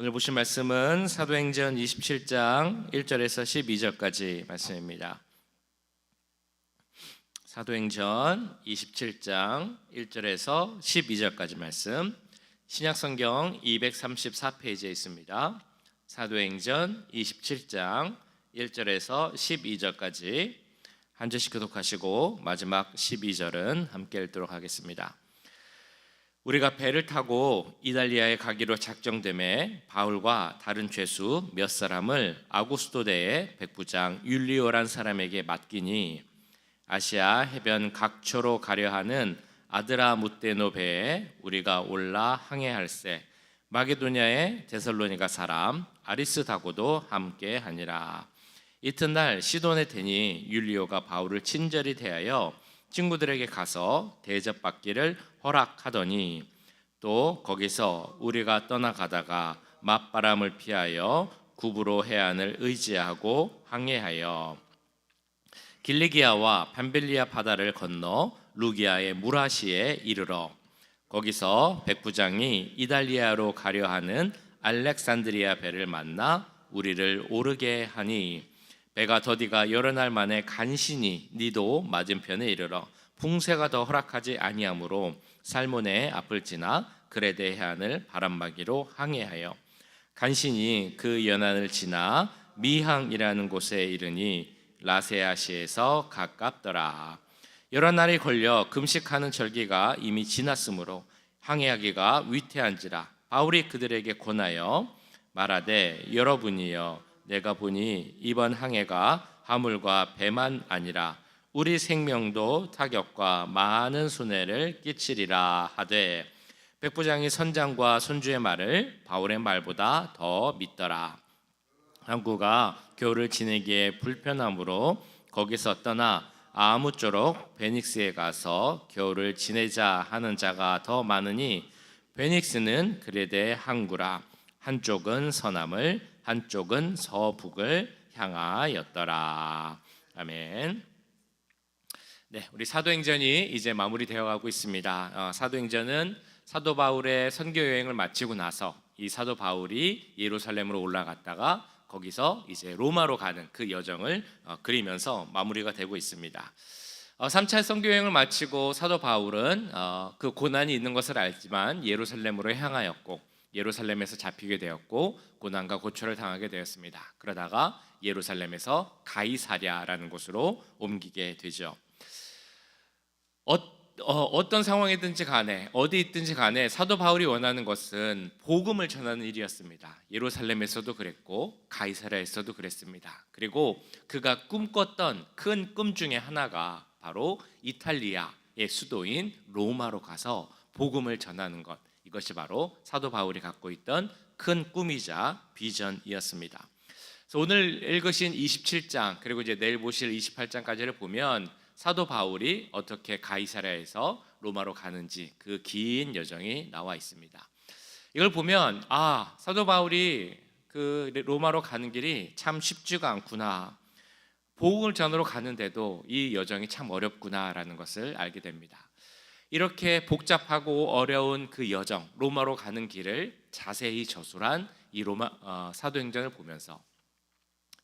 오늘 보실 말씀은 사도행전 27장 1절에서 12절까지 말씀입니다. 사도행전 27장 1절에서 12절까지 말씀, 신약성경 234페이지에 있습니다. 사도행전 27장 1절에서 12절까지 한 절씩 교독하시고 마지막 12절은 함께 읽도록 하겠습니다. 우리가 배를 타고 이달리아에 가기로 작정되매 바울과 다른 죄수 몇 사람을 아구스도대의 백부장 율리오란 사람에게 맡기니 아시아 해변 각초로 가려 하는 아드라무떼노 배에 우리가 올라 항해할세 마게도냐의 데살로니가 사람 아리스다고도 함께 하니라. 이튿날 시돈에 대니 율리오가 바울을 친절히 대하여 친구들에게 가서 대접받기를 허락하더니 또 거기서 우리가 떠나가다가 맞바람을 피하여 구브로 해안을 의지하고 항해하여 길리기아와 팜빌리아 바다를 건너 루기아의 무라시에 이르러 거기서 백부장이 이달리아로 가려 하는 알렉산드리아 배를 만나 우리를 오르게 하니 배가 더디가 여러 날 만에 간신히 니도 맞은편에 이르러 풍세가 더 허락하지 아니하므로 살모네 앞을 지나 그레데 해안을 바람막이로 항해하여 간신히 그 연안을 지나 미항이라는 곳에 이르니 라세아시에서 가깝더라. 여러 날이 걸려 금식하는 절기가 이미 지났으므로 항해하기가 위태한지라 바울이 그들에게 권하여 말하되 여러분이여 내가 보니 이번 항해가 화물과 배만 아니라 우리 생명도 타격과 많은 손해를 끼치리라 하되 백부장이 선장과 손주의 말을 바울의 말보다 더 믿더라. 항구가 겨울을 지내기에 불편하므로 거기서 떠나 아무쪼록 베닉스에 가서 겨울을 지내자 하는 자가 더 많으니 베닉스는 그레데 항구라. 한쪽은 서남을 한쪽은 서북을 향하였더라. 아멘. 네, 우리 사도행전이 이제 마무리되어 가고 있습니다. 사도행전은 사도 바울의 선교 여행을 마치고 나서 이 사도 바울이 예루살렘으로 올라갔다가 거기서 이제 로마로 가는 그 여정을 그리면서 마무리가 되고 있습니다. 3차 선교 여행을 마치고 사도 바울은 그 고난이 있는 것을 알지만 예루살렘으로 향하였고 예루살렘에서 잡히게 되었고 고난과 고초를 당하게 되었습니다. 그러다가 예루살렘에서 가이사랴라는 곳으로 옮기게 되죠. 어떤 상황이든지 간에 어디 있든지 간에 사도 바울이 원하는 것은 복음을 전하는 일이었습니다. 예루살렘에서도 그랬고 가이사랴에서도 그랬습니다. 그리고 그가 꿈꿨던 큰 꿈 중에 하나가 바로 이탈리아의 수도인 로마로 가서 복음을 전하는 것, 이것이 바로 사도 바울이 갖고 있던 큰 꿈이자 비전이었습니다. 그래서 오늘 읽으신 27장 그리고 이제 내일 보실 28장까지를 보면 사도 바울이 어떻게 가이사랴에서 로마로 가는지 그 긴 여정이 나와 있습니다. 이걸 보면 사도 바울이 그 로마로 가는 길이 참 쉽지가 않구나. 복음을 전하러 가는데도 이 여정이 참 어렵구나라는 것을 알게 됩니다. 이렇게 복잡하고 어려운 그 여정, 로마로 가는 길을 자세히 저술한 이 사도행전을 보면서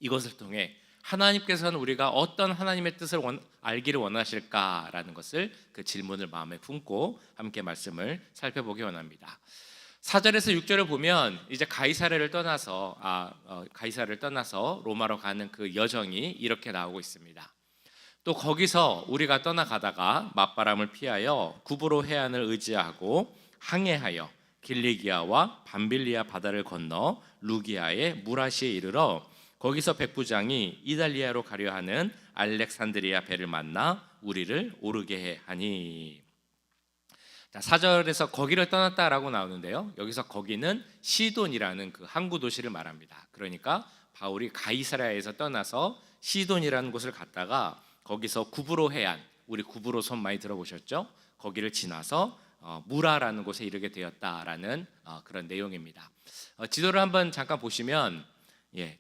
이것을 통해 하나님께서는 우리가 어떤 하나님의 뜻을 알기를 원하실까라는 것을 그 질문을 마음에 품고 함께 말씀을 살펴보기 원합니다. 4절에서 6절을 보면 이제 가이사랴를 떠나서 로마로 가는 그 여정이 이렇게 나오고 있습니다. 또 거기서 우리가 떠나가다가 맞바람을 피하여 구브로 해안을 의지하고 항해하여 길리기아와 밤빌리아 바다를 건너 루기아의 무라시에 이르러 거기서 백부장이 이달리아로 가려 하는 알렉산드리아 배를 만나 우리를 오르게 하니. 4절에서 거기를 떠났다라고 나오는데요, 여기서 거기는 시돈이라는 그 항구 도시를 말합니다. 그러니까 바울이 가이사랴에서 떠나서 시돈이라는 곳을 갔다가 거기서 구브로 해안, 우리 구브로 섬 많이 들어보셨죠? 거기를 지나서 무라라는 곳에 이르게 되었다라는 그런 내용입니다. 지도를 한번 잠깐 보시면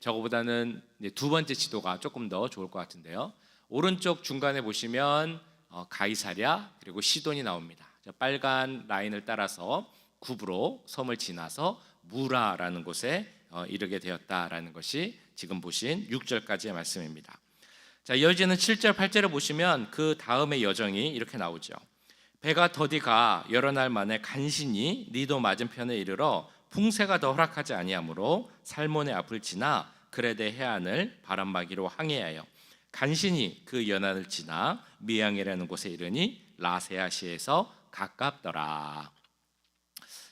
저거보다는 두 번째 지도가 조금 더 좋을 것 같은데요. 오른쪽 중간에 보시면 가이사랴 그리고 시돈이 나옵니다. 빨간 라인을 따라서 구브로 섬을 지나서 무라라는 곳에 이르게 되었다라는 것이 지금 보신 6절까지의 말씀입니다. 자, 이어지는 7절, 8절을 보시면 그 다음의 여정이 이렇게 나오죠. 배가 더디가 여러 날 만에 간신히 니도 맞은편에 이르러 풍세가 더 허락하지 아니하므로 살몬의 앞을 지나 그레데 해안을 바람막이로 항해하여 간신히 그 연안을 지나 미양이라는 곳에 이르니 라세아시에서 가깝더라.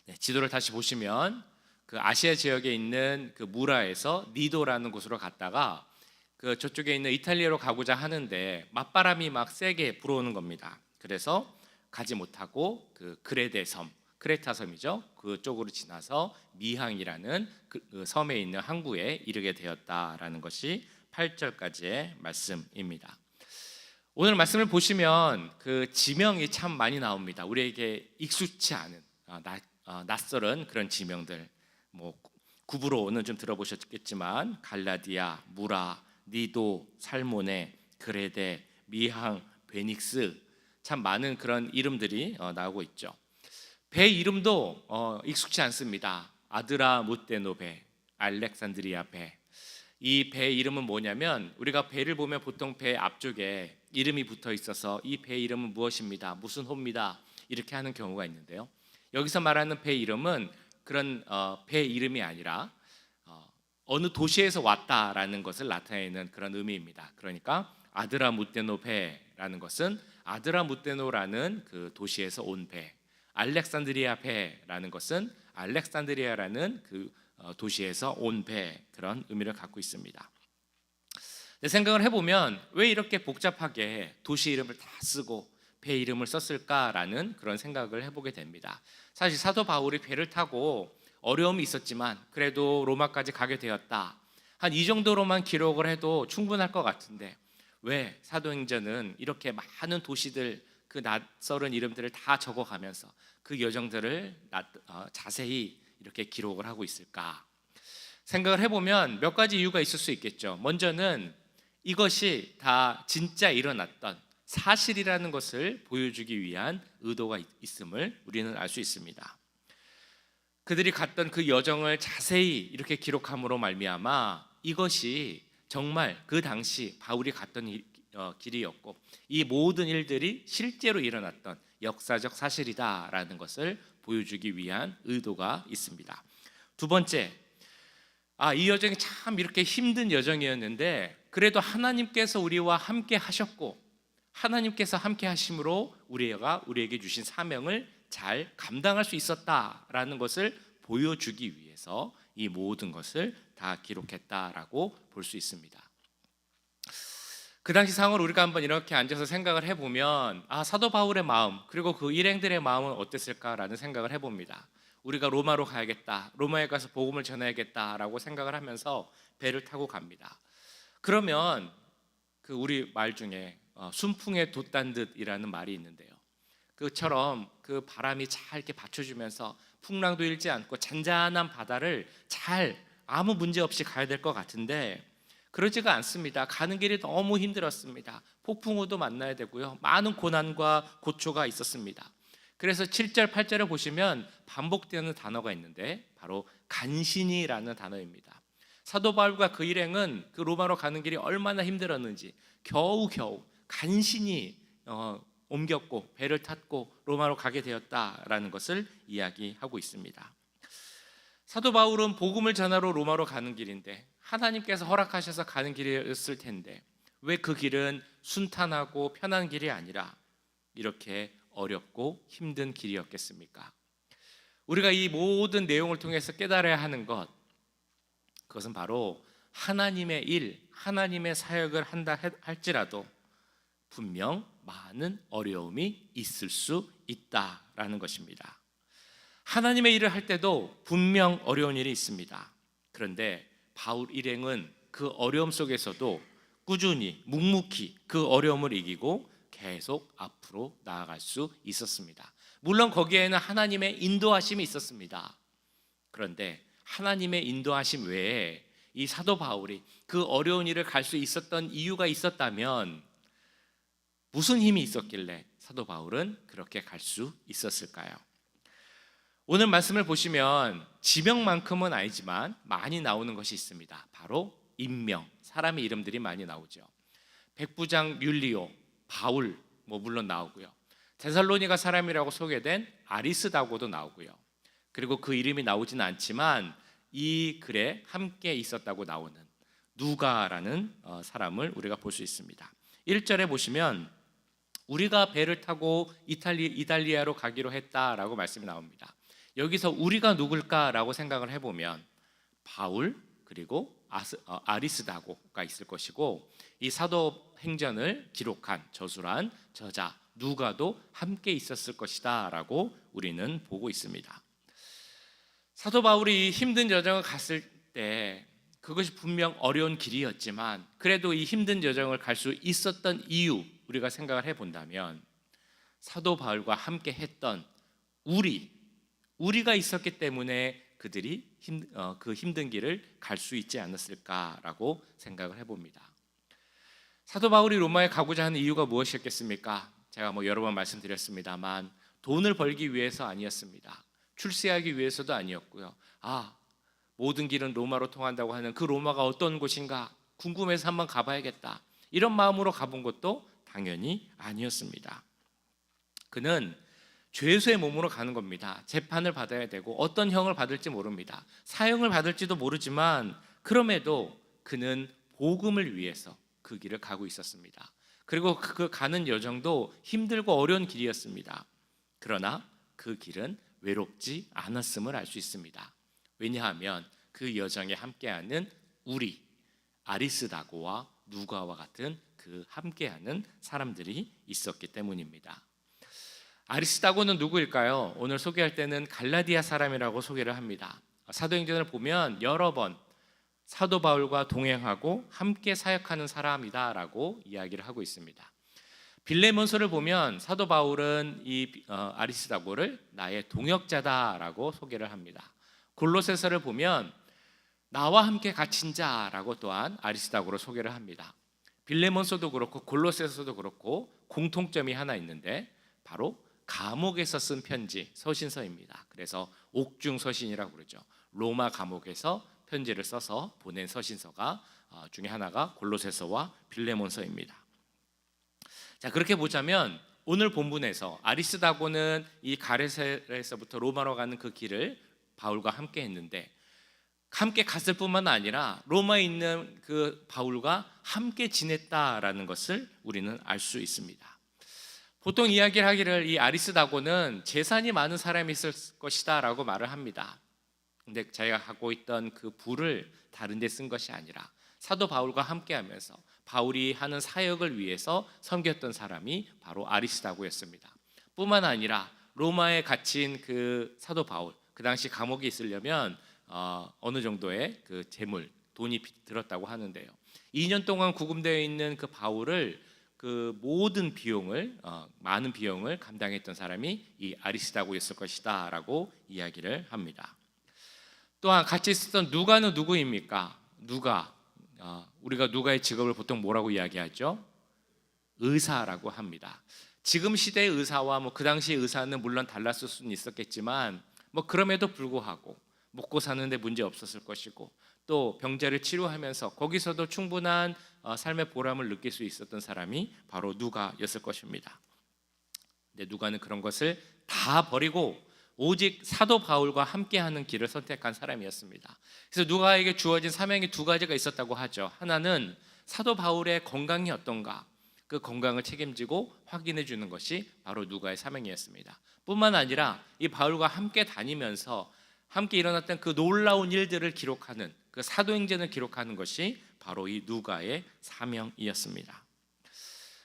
네, 지도를 다시 보시면 그 아시아 지역에 있는 그 무라에서 니도라는 곳으로 갔다가 그 저쪽에 있는 이탈리아로 가고자 하는데 맞바람이 막 세게 불어오는 겁니다. 그래서 가지 못하고 그 그레데 섬, 크레타 섬이죠. 그쪽으로 지나서 미항이라는 그 섬에 있는 항구에 이르게 되었다라는 것이 8절까지의 말씀입니다. 오늘 말씀을 보시면 그 지명이 참 많이 나옵니다. 우리에게 익숙치 않은 낯설은 그런 지명들, 뭐 구브로는 좀 들어보셨겠지만 갈라디아, 무라, 니도, 살모네, 그레데, 미항, 베닉스, 참 많은 그런 이름들이 나오고 있죠. 배 이름도 익숙치 않습니다. 아드라 무테노 배, 알렉산드리아 배. 이 배 이름은 뭐냐면 우리가 배를 보면 보통 배 앞쪽에 이름이 붙어 있어서 이 배 이름은 무엇입니다, 무슨 호입니다, 이렇게 하는 경우가 있는데요. 여기서 말하는 배 이름은 그런 배 이름이 아니라 어느 도시에서 왔다라는 것을 나타내는 그런 의미입니다. 그러니까 아드라무테노 배라는 것은 아드라무테노라는 그 도시에서 온 배, 알렉산드리아 배라는 것은 알렉산드리아라는 그 도시에서 온 배, 그런 의미를 갖고 있습니다. 생각을 해보면 왜 이렇게 복잡하게 도시 이름을 다 쓰고 배 이름을 썼을까라는 그런 생각을 해보게 됩니다. 사실 사도 바울이 배를 타고 어려움이 있었지만 그래도 로마까지 가게 되었다, 한 이 정도로만 기록을 해도 충분할 것 같은데 왜 사도행전은 이렇게 많은 도시들, 그 낯설은 이름들을 다 적어가면서 그 여정들을 자세히 이렇게 기록을 하고 있을까? 생각을 해보면 몇 가지 이유가 있을 수 있겠죠. 먼저는 이것이 다 진짜 일어났던 사실이라는 것을 보여주기 위한 의도가 있음을 우리는 알 수 있습니다. 그들이 갔던 그 여정을 자세히 이렇게 기록함으로 말미암아 이것이 정말 그 당시 바울이 갔던 길이었고 이 모든 일들이 실제로 일어났던 역사적 사실이다라는 것을 보여주기 위한 의도가 있습니다. 두 번째, 이 여정이 참 이렇게 힘든 여정이었는데 그래도 하나님께서 우리와 함께 하셨고 하나님께서 함께 하심으로 우리에게 주신 사명을 잘 감당할 수 있었다라는 것을 보여주기 위해서 이 모든 것을 다 기록했다라고 볼 수 있습니다. 그 당시 상황을 우리가 한번 이렇게 앉아서 생각을 해보면 사도 바울의 마음 그리고 그 일행들의 마음은 어땠을까라는 생각을 해봅니다. 우리가 로마로 가야겠다, 로마에 가서 복음을 전해야겠다라고 생각을 하면서 배를 타고 갑니다. 그러면 그 우리 말 중에 순풍에 돛단 듯이라는 말이 있는데요. 그처럼 그 바람이 잘 이렇게 받쳐주면서 풍랑도 일지 않고 잔잔한 바다를 잘 아무 문제 없이 가야 될 것 같은데 그러지가 않습니다. 가는 길이 너무 힘들었습니다. 폭풍우도 만나야 되고요, 많은 고난과 고초가 있었습니다. 그래서 7절, 8절을 보시면 반복되는 단어가 있는데 바로 간신히라는 단어입니다. 사도 바울과 그 일행은 그 로마로 가는 길이 얼마나 힘들었는지 겨우겨우 간신히 옮겼고 배를 탔고 로마로 가게 되었다라는 것을 이야기하고 있습니다. 사도 바울은 복음을 전하러 로마로 가는 길인데 하나님께서 허락하셔서 가는 길이었을 텐데 왜 그 길은 순탄하고 편한 길이 아니라 이렇게 어렵고 힘든 길이었겠습니까? 우리가 이 모든 내용을 통해서 깨달아야 하는 것, 그것은 바로 하나님의 일, 하나님의 사역을 한다 할지라도 분명 많은 어려움이 있을 수 있다라는 것입니다. 하나님의 일을 할 때도 분명 어려운 일이 있습니다. 그런데 바울 일행은 그 어려움 속에서도 꾸준히 묵묵히 그 어려움을 이기고 계속 앞으로 나아갈 수 있었습니다. 물론 거기에는 하나님의 인도하심이 있었습니다. 그런데 하나님의 인도하심 외에 이 사도 바울이 그 어려운 일을 갈 수 있었던 이유가 있었다면 무슨 힘이 있었길래 사도 바울은 그렇게 갈 수 있었을까요? 오늘 말씀을 보시면 지명만큼은 아니지만 많이 나오는 것이 있습니다. 바로 인명, 사람의 이름들이 많이 나오죠. 백부장 율리오, 바울 물론 나오고요. 데살로니가 사람이라고 소개된 아리스다고도 나오고요. 그리고 그 이름이 나오지는 않지만 이 글에 함께 있었다고 나오는 누가라는 사람을 우리가 볼 수 있습니다. 1절에 보시면 우리가 배를 타고 이달리아로 가기로 했다라고 말씀이 나옵니다. 여기서 우리가 누굴까라고 생각을 해보면 바울 그리고 아리스다고가 있을 것이고, 이 사도행전을 기록한 저술한 저자 누가도 함께 있었을 것이다 라고 우리는 보고 있습니다. 사도 바울이 힘든 여정을 갔을 때 그것이 분명 어려운 길이었지만 그래도 이 힘든 여정을 갈 수 있었던 이유, 우리가 생각을 해본다면 사도 바울과 함께 했던 우리가 있었기 때문에 그들이 그 힘든 길을 갈 수 있지 않았을까라고 생각을 해봅니다. 사도 바울이 로마에 가고자 하는 이유가 무엇이었겠습니까? 제가 여러 번 말씀드렸습니다만 돈을 벌기 위해서 아니었습니다. 출세하기 위해서도 아니었고요. 모든 길은 로마로 통한다고 하는 그 로마가 어떤 곳인가 궁금해서 한번 가봐야겠다, 이런 마음으로 가본 것도 당연히 아니었습니다. 그는 죄수의 몸으로 가는 겁니다. 재판을 받아야 되고 어떤 형을 받을지 모릅니다. 사형을 받을지도 모르지만 그럼에도 그는 복음을 위해서 그 길을 가고 있었습니다. 그리고 그 가는 여정도 힘들고 어려운 길이었습니다. 그러나 그 길은 외롭지 않았음을 알 수 있습니다. 왜냐하면 그 여정에 함께하는 아리스다고와 누가와 같은 그 함께하는 사람들이 있었기 때문입니다. 아리스다고는 누구일까요? 오늘 소개할 때는 갈라디아 사람이라고 소개를 합니다. 사도행전을 보면 여러 번 사도 바울과 동행하고 함께 사역하는 사람이다라고 이야기를 하고 있습니다. 빌레몬서를 보면 사도 바울은 이 아리스다고를 나의 동역자다라고 소개를 합니다. 골로새서를 보면 나와 함께 갇힌 자라고 또한 아리스다고를 소개를 합니다. 빌레몬서도 그렇고 골로새서도 그렇고 공통점이 하나 있는데 바로 감옥에서 쓴 편지, 서신서입니다. 그래서 옥중서신이라고 그러죠. 로마 감옥에서 편지를 써서 보낸 서신서가 중에 하나가 골로새서와 빌레몬서입니다. 자, 그렇게 보자면 오늘 본문에서 아리스다고는 이 가레사에서부터 로마로 가는 그 길을 바울과 함께 했는데, 함께 갔을 뿐만 아니라 로마에 있는 그 바울과 함께 지냈다라는 것을 우리는 알 수 있습니다. 보통 이야기를 하기를 이 아리스다고는 재산이 많은 사람이 있을 것이다 라고 말을 합니다. 근데 자기가 갖고 있던 그 부를 다른 데 쓴 것이 아니라 사도 바울과 함께 하면서 바울이 하는 사역을 위해서 섬겼던 사람이 바로 아리스다고였습니다. 뿐만 아니라 로마에 갇힌 그 사도 바울, 그 당시 감옥에 있으려면 어느 정도의 그 재물, 돈이 들었다고 하는데요. 2년 동안 구금되어 있는 그 바울을 그 모든 비용을 많은 비용을 감당했던 사람이 이 아리스다고였을 것이다라고 이야기를 합니다. 또한 같이 있었던 누가는 누구입니까? 우리가 누가의 직업을 보통 뭐라고 이야기하죠? 의사라고 합니다. 지금 시대의 의사와 그 당시의 의사는 물론 달랐을 수는 있었겠지만 그럼에도 불구하고 먹고 사는데 문제 없었을 것이고 또 병자를 치료하면서 거기서도 충분한 삶의 보람을 느낄 수 있었던 사람이 바로 누가였을 것입니다. 근데 누가는 그런 것을 다 버리고 오직 사도 바울과 함께하는 길을 선택한 사람이었습니다. 그래서 누가에게 주어진 사명이 두 가지가 있었다고 하죠. 하나는 사도 바울의 건강이 어떤가, 그 건강을 책임지고 확인해 주는 것이 바로 누가의 사명이었습니다. 뿐만 아니라 이 바울과 함께 다니면서 함께 일어났던 그 놀라운 일들을 기록하는, 그 사도행전을 기록하는 것이 바로 이 누가의 사명이었습니다.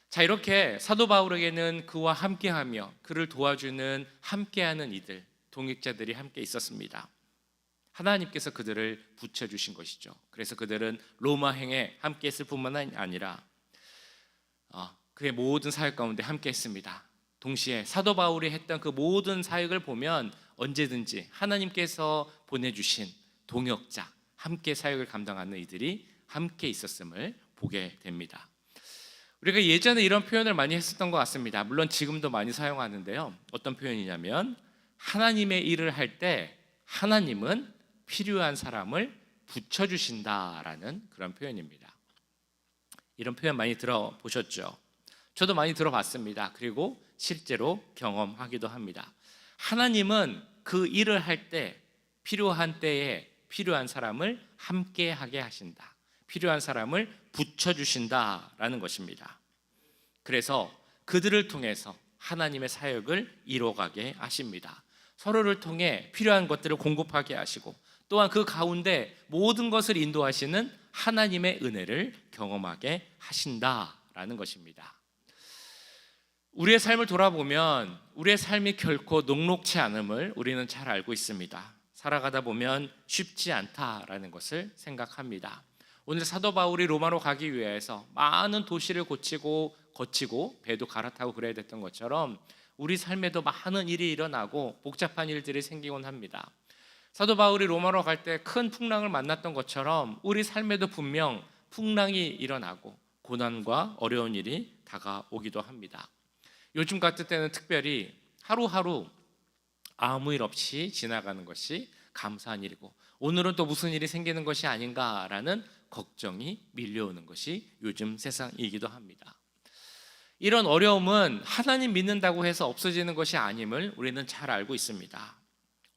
자, 이렇게 사도 바울에게는 그와 함께하며 그를 도와주는 함께하는 이들, 동역자들이 함께 있었습니다. 하나님께서 그들을 붙여주신 것이죠. 그래서 그들은 로마행에 함께 했을 뿐만 아니라 그의 모든 사역 가운데 함께 했습니다. 동시에 사도 바울이 했던 그 모든 사역을 보면 언제든지 하나님께서 보내주신 동역자, 함께 사역을 감당하는 이들이 함께 있었음을 보게 됩니다. 우리가 예전에 이런 표현을 많이 했었던 것 같습니다. 물론 지금도 많이 사용하는데요. 어떤 표현이냐면 하나님의 일을 할 때 하나님은 필요한 사람을 붙여주신다라는 그런 표현입니다. 이런 표현 많이 들어보셨죠? 저도 많이 들어봤습니다. 그리고 실제로 경험하기도 합니다. 하나님은 그 일을 할 때 필요한 때에 필요한 사람을 함께 하게 하신다. 필요한 사람을 붙여주신다라는 것입니다. 그래서 그들을 통해서 하나님의 사역을 이루어가게 하십니다. 서로를 통해 필요한 것들을 공급하게 하시고 또한 그 가운데 모든 것을 인도하시는 하나님의 은혜를 경험하게 하신다라는 것입니다. 우리의 삶을 돌아보면 우리의 삶이 결코 녹록치 않음을 우리는 잘 알고 있습니다. 살아가다 보면 쉽지 않다라는 것을 생각합니다. 오늘 사도 바울이 로마로 가기 위해서 많은 도시를 거치고 배도 갈아타고 그래야 됐던 것처럼 우리 삶에도 많은 일이 일어나고 복잡한 일들이 생기곤 합니다. 사도 바울이 로마로 갈 때 큰 풍랑을 만났던 것처럼 우리 삶에도 분명 풍랑이 일어나고 고난과 어려운 일이 다가오기도 합니다. 요즘 같을 때는 특별히 하루하루 아무 일 없이 지나가는 것이 감사한 일이고 오늘은 또 무슨 일이 생기는 것이 아닌가라는 걱정이 밀려오는 것이 요즘 세상이기도 합니다. 이런 어려움은 하나님 믿는다고 해서 없어지는 것이 아님을 우리는 잘 알고 있습니다.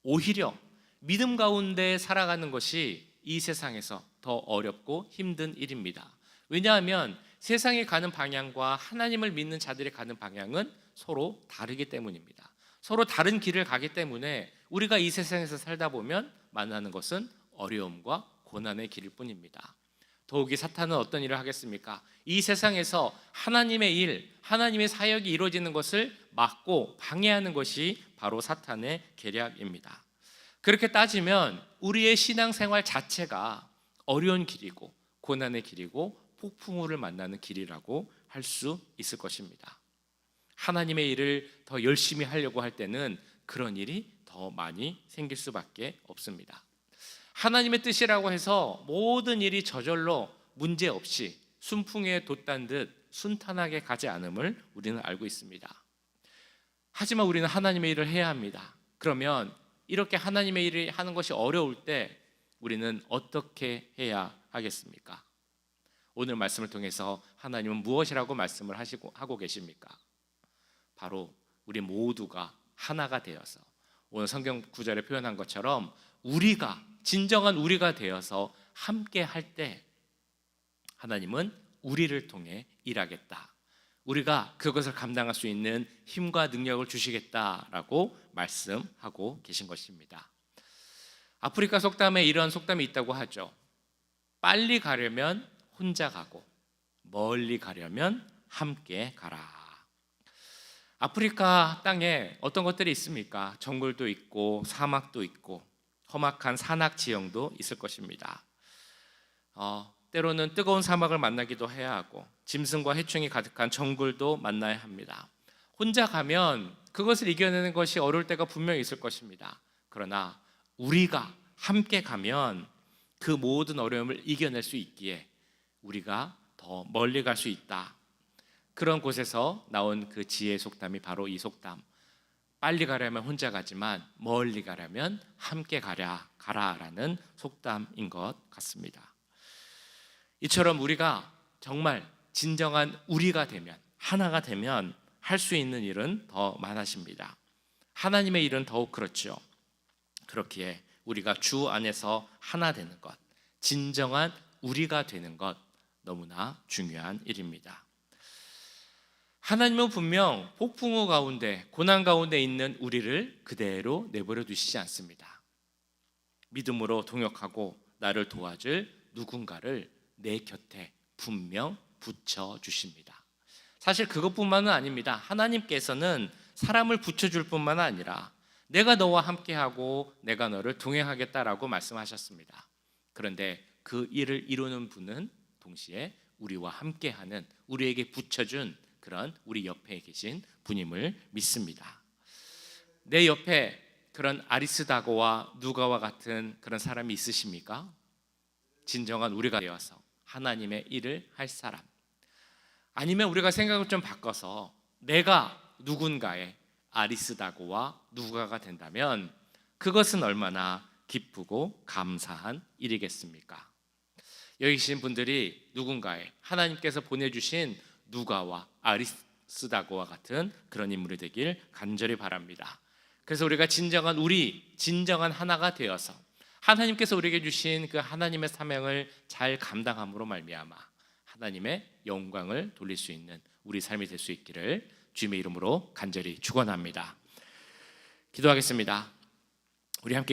오히려 믿음 가운데 살아가는 것이 이 세상에서 더 어렵고 힘든 일입니다. 왜냐하면 세상이 가는 방향과 하나님을 믿는 자들이 가는 방향은 서로 다르기 때문입니다. 서로 다른 길을 가기 때문에 우리가 이 세상에서 살다 보면 만나는 것은 어려움과 고난의 길일 뿐입니다. 더욱이 사탄은 어떤 일을 하겠습니까? 이 세상에서 하나님의 일, 하나님의 사역이 이루어지는 것을 막고 방해하는 것이 바로 사탄의 계략입니다. 그렇게 따지면 우리의 신앙생활 자체가 어려운 길이고 고난의 길이고 폭풍우를 만나는 길이라고 할 수 있을 것입니다. 하나님의 일을 더 열심히 하려고 할 때는 그런 일이 더 많이 생길 수밖에 없습니다. 하나님의 뜻이라고 해서 모든 일이 저절로 문제없이 순풍에 돛단 듯 순탄하게 가지 않음을 우리는 알고 있습니다. 하지만 우리는 하나님의 일을 해야 합니다. 그러면 이렇게 하나님의 일을 하는 것이 어려울 때 우리는 어떻게 해야 하겠습니까? 오늘 말씀을 통해서 하나님은 무엇이라고 말씀을 하고 계십니까? 바로 우리 모두가 하나가 되어서 오늘 성경 구절에 표현한 것처럼 우리가 진정한 우리가 되어서 함께 할 때 하나님은 우리를 통해 일하겠다. 우리가 그것을 감당할 수 있는 힘과 능력을 주시겠다라고 말씀하고 계신 것입니다. 아프리카 속담에 이런 속담이 있다고 하죠. 빨리 가려면 혼자 가고 멀리 가려면 함께 가라. 아프리카 땅에 어떤 것들이 있습니까? 정글도 있고 사막도 있고 험악한 산악 지형도 있을 것입니다. 때로는 뜨거운 사막을 만나기도 해야 하고 짐승과 해충이 가득한 정글도 만나야 합니다. 혼자 가면 그것을 이겨내는 것이 어려울 때가 분명히 있을 것입니다. 그러나 우리가 함께 가면 그 모든 어려움을 이겨낼 수 있기에 우리가 더 멀리 갈 수 있다. 그런 곳에서 나온 그 지혜의 속담이 바로 이 속담. 빨리 가려면 혼자 가지만 멀리 가려면 함께 가라라는 속담인 것 같습니다. 이처럼 우리가 정말 진정한 우리가 되면, 하나가 되면 할 수 있는 일은 더 많아집니다. 하나님의 일은 더욱 그렇죠. 그렇기에 우리가 주 안에서 하나 되는 것, 진정한 우리가 되는 것 너무나 중요한 일입니다. 하나님은 분명 폭풍우 가운데, 고난 가운데 있는 우리를 그대로 내버려 두시지 않습니다. 믿음으로 동역하고 나를 도와줄 누군가를 내 곁에 분명 붙여주십니다. 사실 그것뿐만은 아닙니다. 하나님께서는 사람을 붙여줄 뿐만 아니라 내가 너와 함께하고 내가 너를 동행하겠다라고 말씀하셨습니다. 그런데 그 일을 이루는 분은 동시에 우리와 함께하는, 우리에게 붙여준 그런 우리 옆에 계신 분임을 믿습니다. 내 옆에 그런 아리스다고와 누가와 같은 그런 사람이 있으십니까? 진정한 우리가 되어서 하나님의 일을 할 사람. 아니면 우리가 생각을 좀 바꿔서 내가 누군가의 아리스다고와 누가가 된다면 그것은 얼마나 기쁘고 감사한 일이겠습니까? 여기 계신 분들이 누군가의 하나님께서 보내주신 누가와 아리스다고와 같은 그런 인물이 되길 간절히 바랍니다. 그래서 우리가 진정한 하나가 되어서 하나님께서 우리에게 주신 그 하나님의 사명을 잘 감당함으로 말미암아 하나님의 영광을 돌릴 수 있는 우리 삶이 될 수 있기를 주님의 이름으로 간절히 축원합니다. 기도하겠습니다. 우리 함께